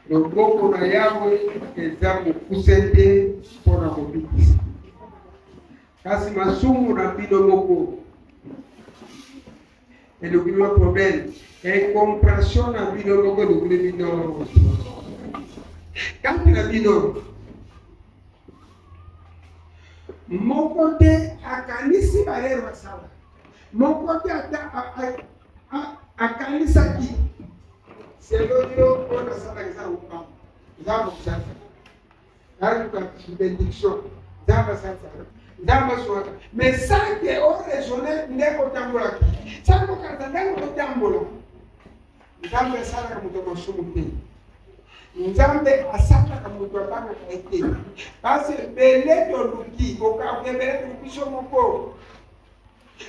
loboko na yawe eza mokuse mpona kobikisa kasi masumu na bino moko elokili wa problème incompréhension na bino moko elokili bino kambi na bino moko te akanisi balero basala moko te akanisaki selonio mpona salaka eza kopamba eza mosasa aluka bénédiction eza basasa eza maswaka mais sanke oraisonne ndenge otambolaki sanke okanisa ndenge otambola nzambe asalaka moto masumu te nzambe asalaka moto abangaka ye te parce bele toluki okebele toluki so moko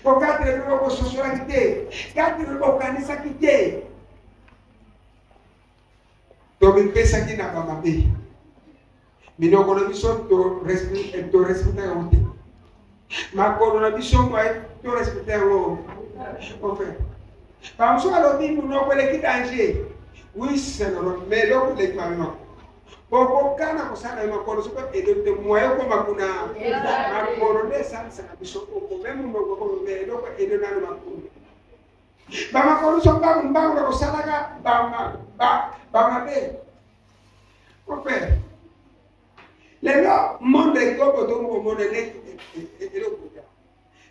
okatele biloko ososolaki te katele biloko okanisaki te tobipesaki na bamabe minoko na biso torespecte yango te makolo na biso mwaye torespecte yango ofe bamosu alobi munoko eleki danger oui c'est normal mais eloko eleki mabe makolo okokana kosala ye makolo soki edote mwaye okoma kuna makolo nde esalisaka biso okome munoko me eloko edonano makolo bamakolo so mbango kosalaka bamabe ofe lelo monde ekobo tomomona eloko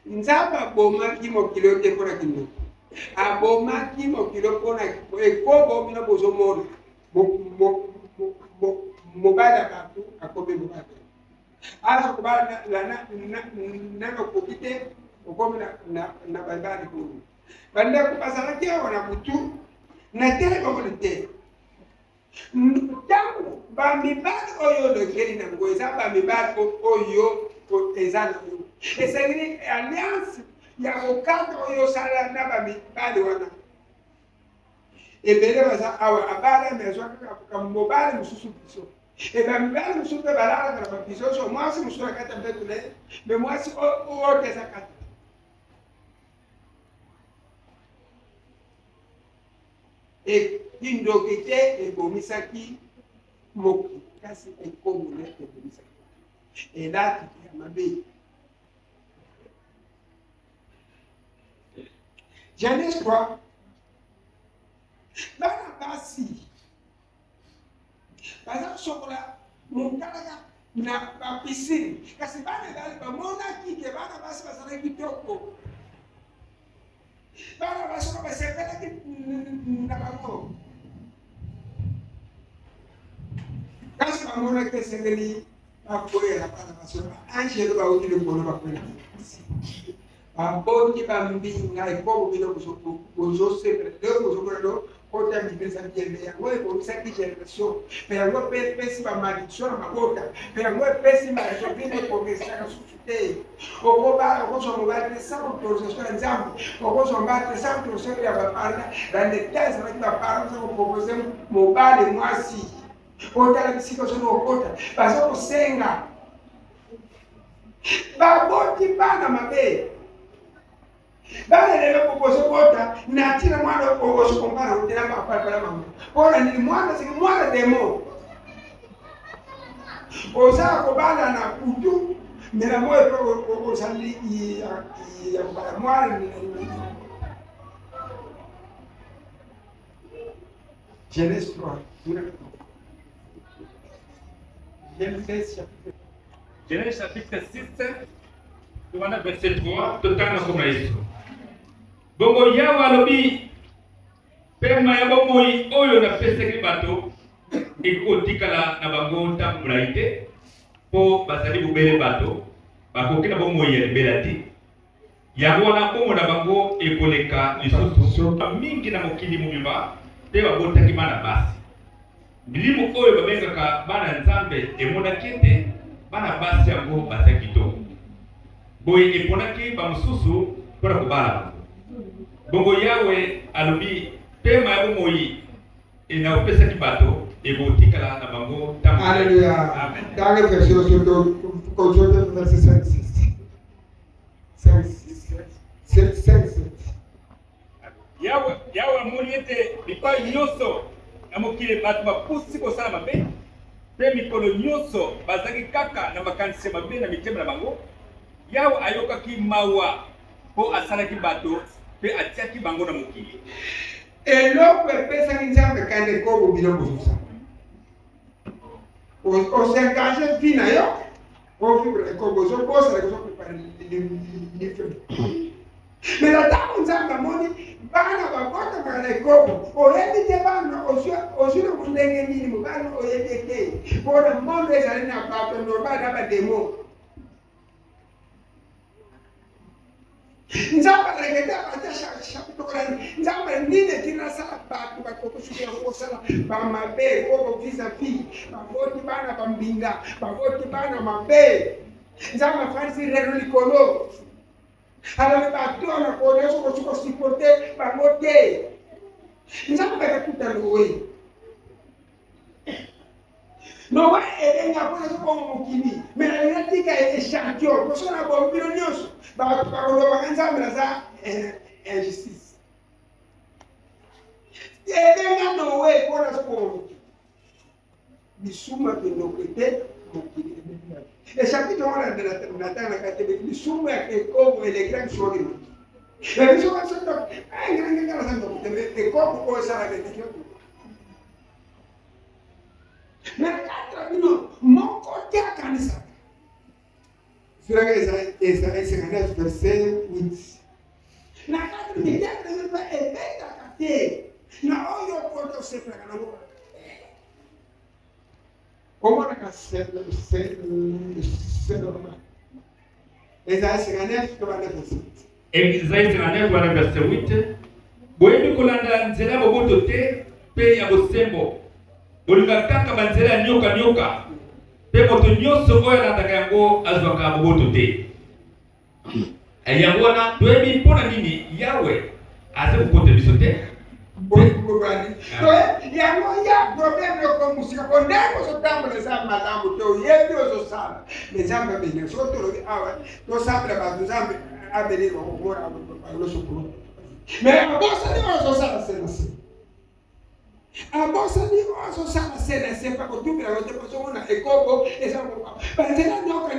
nzambe abomaki mokili te mpona kinoko abomaki mokili mpona ekobo bino bozomona mobali ya bato akomi mobali aza kobala nanokoki te okomi na babali kuna bandeko bazalaki awa na butu na tele bomona te ntango bamibali oyo olekeli nango eza bamibali oyo eza na yo esengeli alliance ya kokadre oyo osala na bamibali wana ebele baza awa abala mezwa kaka mobali mosusu biso bamibali mosusu mpe balalaka na babiso so mwasi mosusu akata mbetule me mwasi oyo eza kata indoki te ebomisaki moki kasi ekomone ebomisaki elati ya mabe Genèse 3 bana basi baza kosokola motalaka na bapisine kasi bana bali bamonaki ke bana basi bazalaki kitoko bana basi basepelaki na bango kasi bamonaki esengeli bakoyela bana basi angelo bauki likolo bakoyela babongi bambinga ekobo bino bozosepela leo bozomona lo kota mipesa biende yango ekomisaki génération mpe yango mpe epesi bamaliction na mabota mpe yango epesi maevine ekomisaka susu te okozwa mobali te sans autorisation ya nzambe okozwa mobali te sans autorisation ya baparna bandeta ezalaki baparna oza kopropose mobali mwasi otala bisika ozoni okota baza kosenga baboti bana mabe bana lelo kokoso bota na tina mwana kokoso kompara utina bapala mama ora ni mwana siki mwana demo oza kobala na kutu mera moyo ko sali ya kubala mwana ni Genèse 3 Genèse chapitre 6 tuwana verset 3 totanga koma Yesu bongo yawa alobi pema ya bomoi oyo na peseki bato ekotikala na bango ntambola ite po bazali bobele bato bakoki na bomoi ya libela te yango wana bongo na bango ekoleka lisusu mingi na mokili mobimba te babotaki bana basi milimo oyo babengaka bana nzambe emonaki ete bana basi yango baza kitoko boye eponaki bamosusu mpona kobala bango bongo yawe alobi pema ya bomoi enaopesaki bato ekotikala na bango ntango. Alléluia. Amen. Dans les versions surtout, verset 5, 6. Yawe amoni ete bipai nyonso na mokili bato bapusi kosala mabe mpe mikolo nyonso bazalaki kaka na makanisi ya mabe na mitema na bango. Yawe ayokaki mawa mpo asalaki bato mpe atiaki bango na mokili. Eloko epesaki Nzambe kandi Yakobo biloko zosala. Osengaje vi na yo ovivre Yakobo ozobosala kozopepare livre. Mais ntango Nzambe amoni bana bakotamaka na Yakobo oyebi te bana ozwi na ndenge nini bana oyebi te mpona mondo ezali na bato normal na bademo. Nzambe aleketa Nzambe nini tina sala bato bakokosukia kosala bamabe koko vis-a-vis bavoti bana bambinga bavoti bana mabe. Nzambe afanisi rero likolo alors bato na kone soko supporte bango te. Nzambe akakuta Noe. Noe elenga mpona soko mokili mais enatika échantillon kosala bombilo nyonso bato bakolobaka Nzambe naza injustice. Elenga Noe mpona soko mokili lisumu akendoko te mokili. Le chapitre 1 de la Tana, le somme est comme les grands choses. La vision de ce temps, et comme on s'en avait dit. Mais quatre minutes, mon côté à Kanisa. Sur Esaïe 59, verset 8. La quatre minutes, elle est à capter. Na oyo poto se frega na boca. Como na cassette, c'est normal. Esaïe 59, Esaïe 59, verset 8. Boyebi kolanda nzela boboto te pe ya bosembo. Bolinga kaka banzela ya nyoka pe moto nyonso oyo alandaka yango azwaka boboto te. Yango wana toyebi mpona nini Yawe aza kokota biso te. Yango ya problème yoko musika kondeko sotambola za malamu to yebi ozosala Nzambe bene so tolobi awa to sabla ba Nzambe abeli ko bora lo sokolo mais abosa ni ozosala senase abosa ni ozosala senase pa ko tubira ko te paso na ekobo esa ko banzela nyoka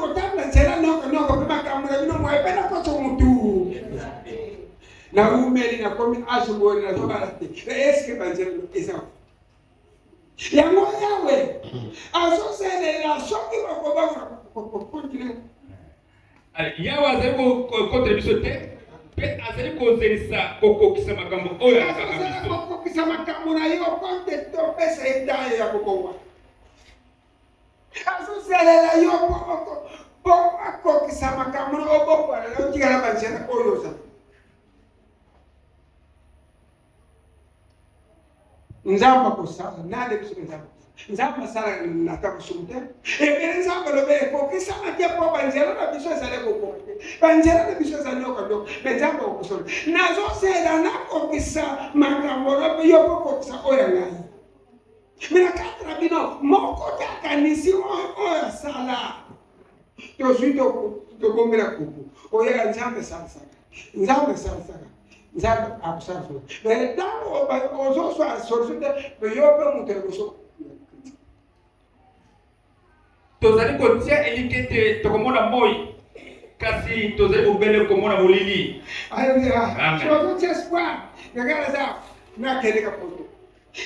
otambola nzela nyoka pe makamura bino mo epena ko so mutu na umeli na komi ashimoni na tobarate eske banzela esa yango Yawe asosele la shoki ko ba continue. Yawe azali kokotra biso te pe azali kozelisa kokokisa makambo oyo akaka biso. Kokokisa makambo na yo konte to pesa etaye ya kokowa. Asoselela yo po akokisa makambo na oboko na utigala banzela oyo sa. Nzamba kosala nale biso nzamba. Nzamba sala na takusumte. Ebe nzamba lobe kokisa na dia po banzela na biso sala kokote. Banzela na biso sala nyoka. Nzamba kosola. Nazo sela na kokisa makambo na yo kokisa oya ngai. Mina katra bino moko takanisi oya sala. To suito to bombera kuku. Oya nzamba sala. Nzamba sala. Nzamba akusala. Mais tango ozo swa solution de yo pe muteruso. Tozali kotia elikete tokomona moi kasi tozali kobele komona molili. Alléluia. Sozo espoir. Ngala za na keleka poto.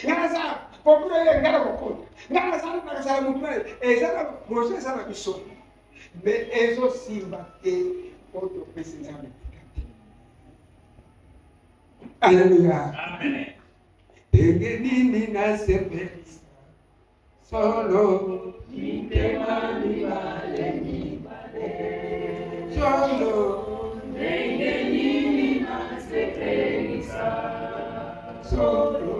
Ngala za popolo ye ngala kokoto. Ngala za na sala mutwe ezala projet sala biso. Mais ezo simba ke poto presenza. Alléluia. Amen. Tegeni na sembe. Solo Nitema mi vale. solo Nengeni na sekresa. solo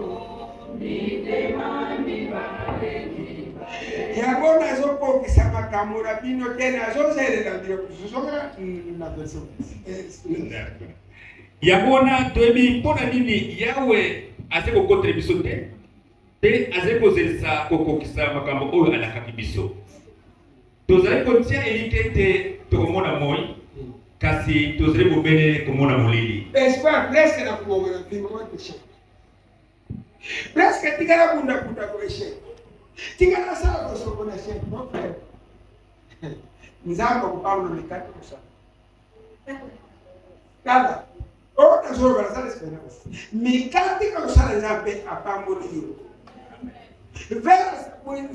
Nitema mi vale. yango nazokokisa makambo na bino te nazozelela biloko sosoka na version. Yango wana toyebi mpona nini Yawe azali kokotra biso te pe azali kozelisa kokokisa makambo oyo alakaki biso. Tozali kotia elikete tokomona moi kasi tozali kobele komona molili. Espoir presque na kumongela bimo wa pesha. Presque tigara bunda kwa shehe. Tigara sala kwa soko na shehe. Mon frère. Nzamba kupambo na mikati kusala. Kala. Oh, na zoro bala sala esperança. Mikati kwa kusala nzambe apambo ni hiyo. Vers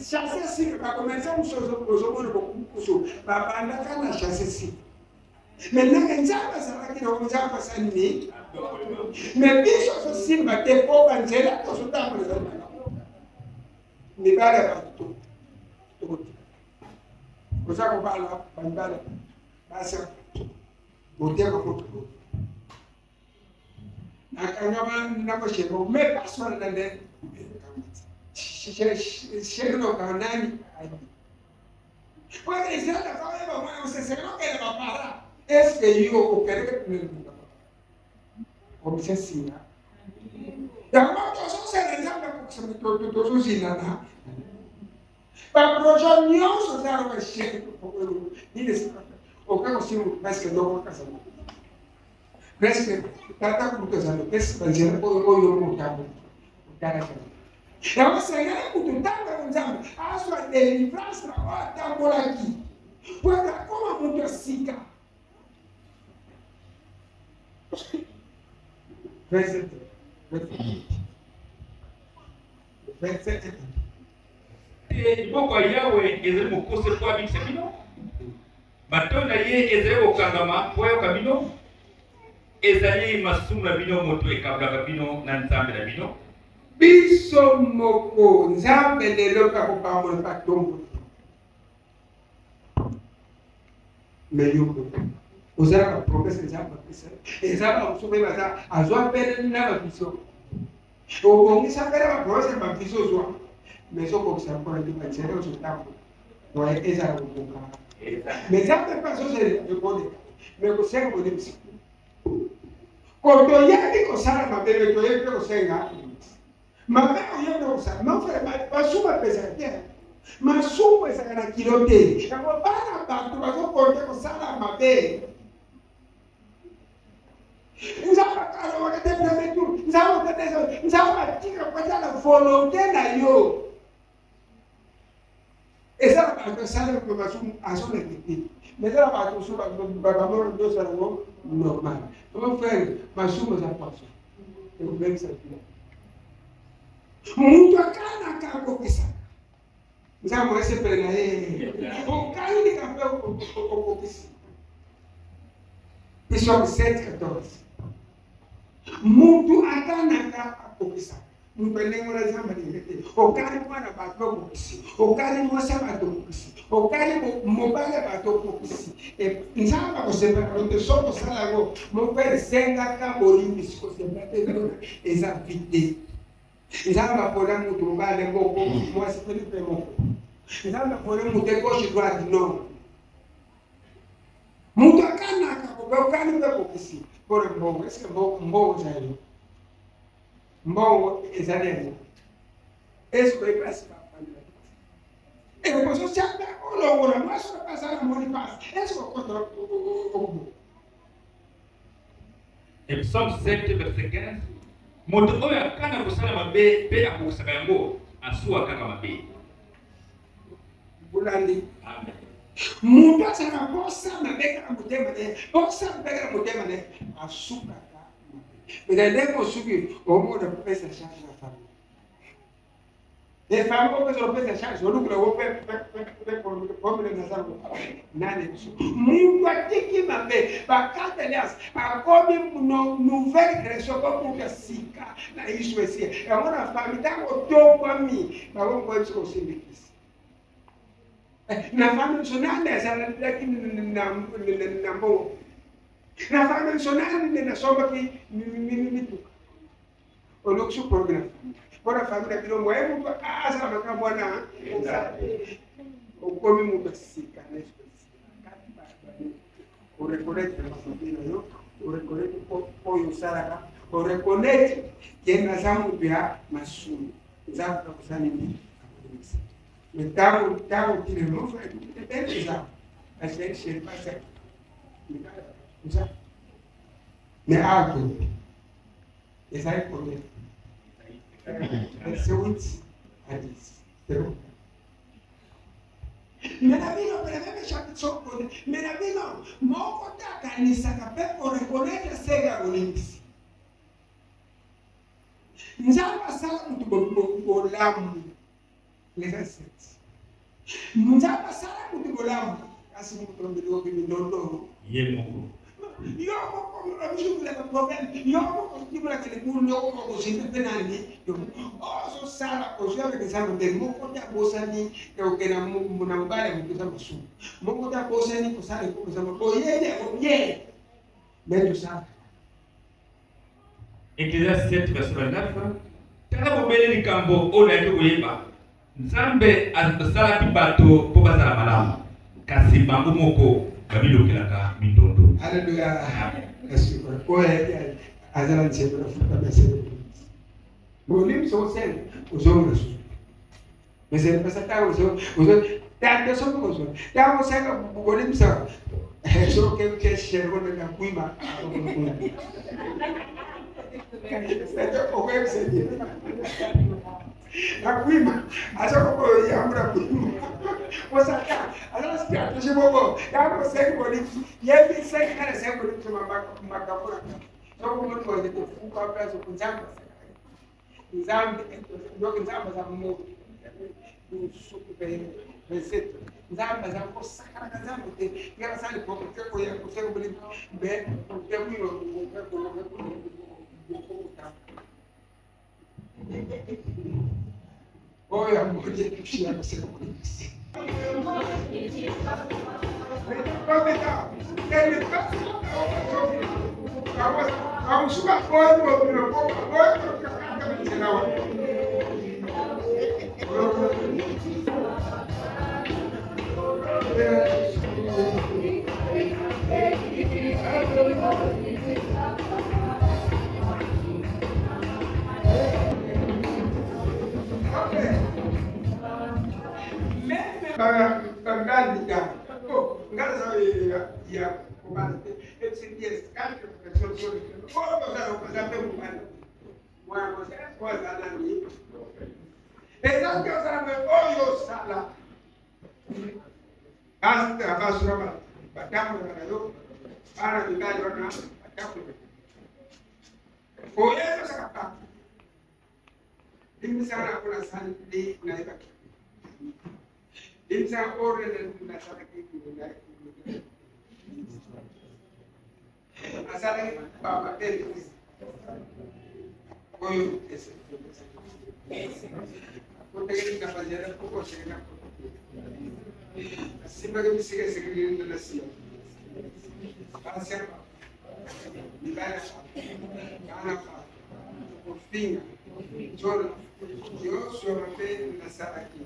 chasser si va commencer une chose au beaucoup va pendant qu'on a chassé si. Maintenant quand ça va ça qui on va passer ni. Mais bien chose si va te pour penser là tout ça pour les autres. Ni pas là tout. Pour ça qu'on parle là, on parle. Basta. Boter ko ko. Akanga na ko chego, mais personne n'a de. Chegou para nani? Olha, já está falando, mas você não quer parar. Esse que eu quero que como se assim, já não estou só sendo nada porque se me estou sozinha, para projeto não só dar uma cheia e desse o que eu sinto mais que não vou casar. Parece que tá com casando, esse banheiro ou eu não tá o cara já você é muito tão nzambe a sua delivrance na tá por aqui para como muito assim verset Iboko yawe ezeli mokose kwa bikisa bino batonda ye ezeli kokangama po yoka bino ezali masumu na bino moto ekabulaka bino na nzambe na bino biso moko nzambe lelo kakopambola batombo meyoko ozalaka promese nzambe apesa ezalaka mosuku ebaza azwa pele na babiso obongisa pele bapromese na babiso ozwa mais okokisa mpona te banzela ozotambola oye ezala kokoka mais nzambe mpasi ozali ekoleka mais kosenga kodebisi kotoyebi kosala mabe toyebi mpe kosenga mabe oyenda kosala nofere basumu apesaka te masumu ezaka na kilo te yango bana bato bazokonte kosala mabe nzambe akalobaka te premier tour nzambe atika kwata na volonté na yo ezala bato asala basumu azoleke te mais ezala bato mosusu bakamona nyonso yango normal mon frère masumu eza poisson ekobebisa bino mutu akanaka akokisaka nzambe asepele na ye okaindika mpe okokisi Bishop 7:14 mutu akanaka akokisaka mutu ndenge nzambe alingete okali mwana bato okokisi okali mwasi bato okokisi okali mobali bato okokisi nzambe akosepela nde soki osala yango mopere esengaka bolimbisi kosepela te eza vide nzambe apona mutu mobali moko mwasi mpe moko nzambe apona mutu gauche droite non mutu akanaka okali mpe okokisi mpona mbongo eske mbongo ezali mbongo ezali yango eske eplasi bapandela ekososiaka olongola mwasi okasala moni pasi eske okotola okubo Psaume 7 verset 15 moto oyo akana kosala mabe mpe akokosaka yango asuwa kaka mabe bulandi mutu asala bosa mabe kaka motema ne bosa mabe kaka motema ne asukaka mais ndenge osuki omona kopesa charge na famille les femmes opesa opesa charge olukula wopepepepepomele nazango nane biso mutu atiki mabe bakata alias akomi nouvelle création kokuka sika na yesu esie yango na famille ntango otongwami bakongoya biso kosindikisa na famille biso nani azalaki na mbongo na famille biso nani nasombaki mituka olokusu programme mpona famille na bino moye mutu azala makambo wana okomi mutu asika na yesu oreconnaître makambo na yo oreconnaître oyo osalaka oreconnaître ke naza mutu ya masumu nzambe akosala nini akolimisa mais ntango kilemo eza asesheri pasa mais ato ezali problème versículo 8 a 10. Menavino, preveme chapitre Menavino, moko ta kanisa kape o reconnaître sega olimpisi. Nzamba sala mutu bolamu. Les recettes. Nzamba sala mutu bolamu. Asi mutu ndogo kindondo. Yemo. Yo ko rabisu la problème. Yo ko tibula kele pour yo ko sinte penali. Yo so sala ko so avec ça de moko ta bosani ko kena munambale mkuza masu. Moko ta bosani ko sala ko sama ko ye. Mais ça. Ecclésiaste 7 verset 29. Tala bobele likambo ola ke oyeba. Nzambe azasala bato po bazala malamu. Kasi bango moko babilokelaka mindondo. Alléluia. Merci. Ouais, azala nsema futa mesele. Bolim so sen, uzo rasu. Mesele pasata uzo ta so uzo. Ta mo sega bolim sa. So que chegou na cuima. La cuima, acho que eu ia cuima. Você tá, agora se trata de bobo. Já consegue bolir. E aí vem sai cara sai bolir uma capura. Só como eu vou dizer, o papel do Zamba. Zamba, do Zamba za mo. Do suco bem receita. Zamba za ko sakara ka Zamba te. Ela sai pouco que eu ia consegue bolir bem, porque eu Olha, amor de Cristo, você não conhece. Ele está vamos subir fora do meu povo, agora eu quero ficar me dizendo. Ngandika, ngaza ya kumana. Eu senti esse cara que professor sobre. Fora para o kumana. Mwana você pode andar ali. Exato que eu sabe, olho sala. Hasta abaixo na batamos na eu. Para de dar na batamos. Foi essa capa. Dimsara kuna sani di na ita. Dimsara ordem na sala que na. Asala baba ele. Foi esse. Porque ele está fazendo pouco chega. Assim para que me siga seguindo na cia. Para ser libera. Ana Finga, eu sou apenas nessa aqui.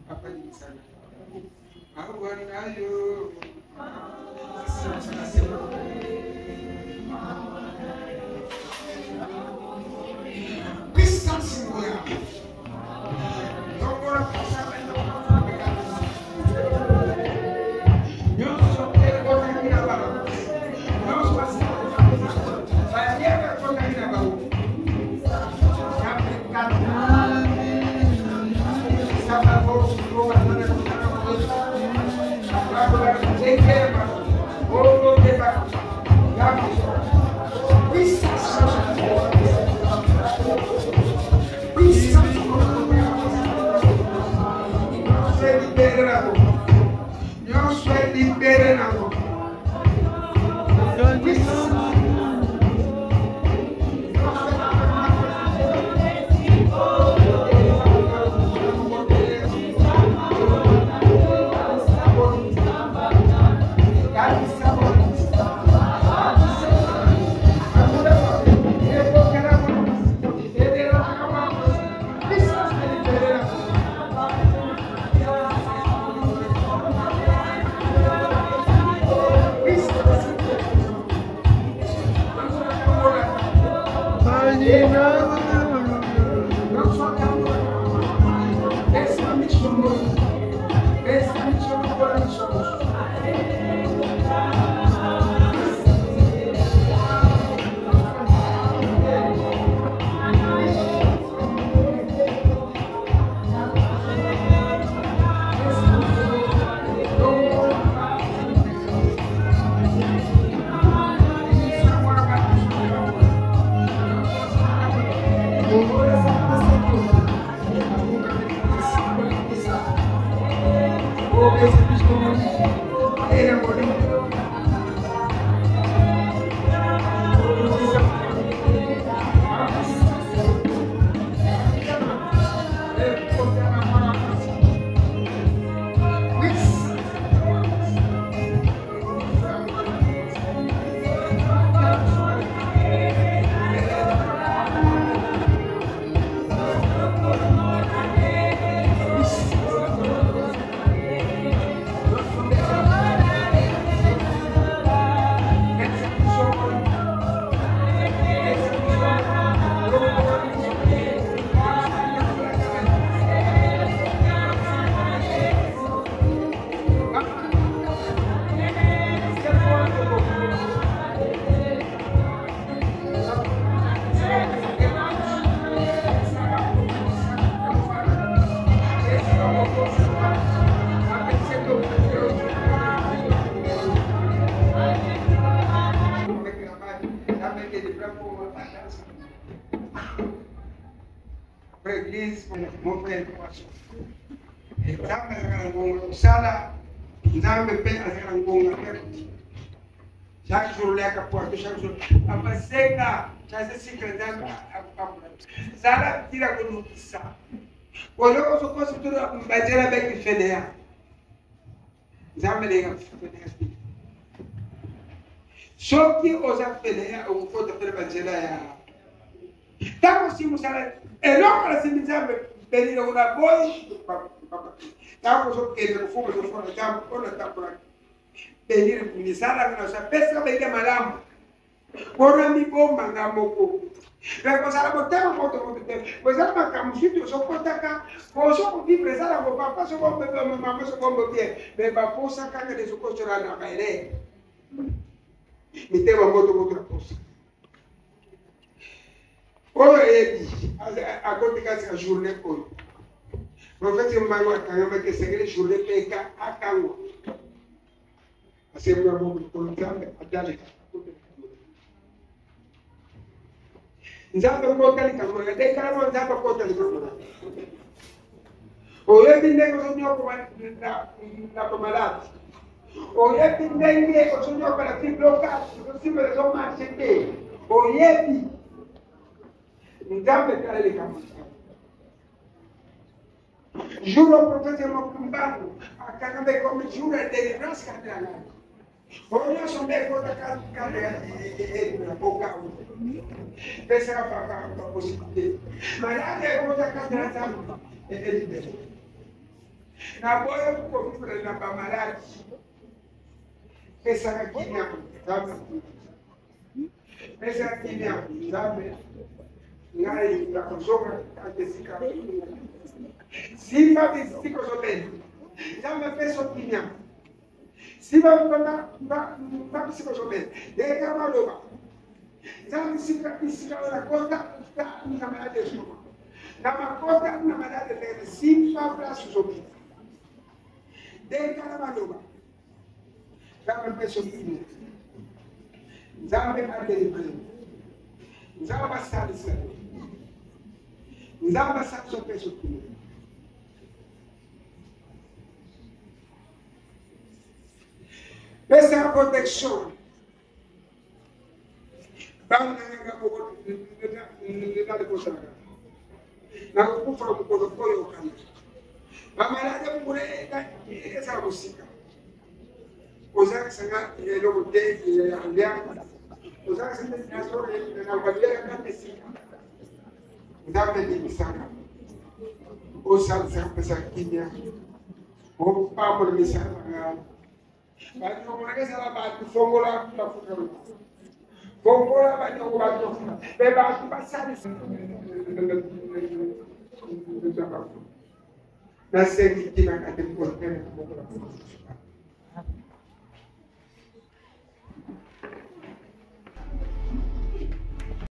Apanhar. Agora eu. Pista segura. Não vou passar mais Para a igreja, como foi a educação. Nzambe azakalangonga kusala, Nzambe pe azakalangonga peroti. Chaque jour là capote, chaque jour. Amaseka, chaque cycle Nzambe akapamula. Sala tira kunukisa. Walo so kosi tudo mbajela beki fenea. Nzambe lenga fenea. Soki oza fenea ukota fenea bajela ya. Tamo simu sala elokala simizambe benina una boy. Tamo so que no fumo so fora tamo ona tapora. Benina kunisala na sa pesa bende malamu. Ora mi bomba ngamoko. La cosa la botella molto tempo. Poi sa ma camusito so potaka. Poi so di presa la papà so bombe mamma so bombe tie. Me va posa kaka de so cochera na baile. Mi tema molto cosa. Ora a conti casi a journée poi. Professeur Mangwa kanga ke segre journée peka akango. Asema mambo kwa Nzambe adale. Nzambe kotali kamona de kama Nzambe kotali kamona. Oye binde ko sonyo ko na pamalati. Oye binde ko sonyo ko la fibroka, ko simbe so machete. Oye bi Nzambe kale kamona. Juro professeur Mokumbaku akakamba ko jura de grâce kadana. Olha só bem quanto a carreira na boca. Pensa para possibilidade. Mas lá é quanto a carreira ele dele. Na boa eu vou para na pamalade. Pensa aqui não, sabe? Pensa aqui não, sabe? Ngai na consola até se cara. Se vai se coisa bem. Já me penso aqui não. Si va psicosomente, deve acabar logo. Já me se na conta, está na malhada de estômago. Na conta, na malhada de si va braço somente. Deve acabar logo. Já me penso que já me parte de prêmio. Já vai passar isso. Já vai passar só penso que essa é a proteção. Vamos na coisa. Na kufa mkono koyo kana. Mama la mure essa música. Usar sanga ele o te e aliar. Usar sanga na sore na bandeira na sika. Dá me de sanga. Usar sanga pesa kinya. O papo de sanga. Mas não é que ela bate fogo lá na futura. Fogo lá vai ter o lado. Beba tu passar isso. Na sequência que na cadeia por tempo.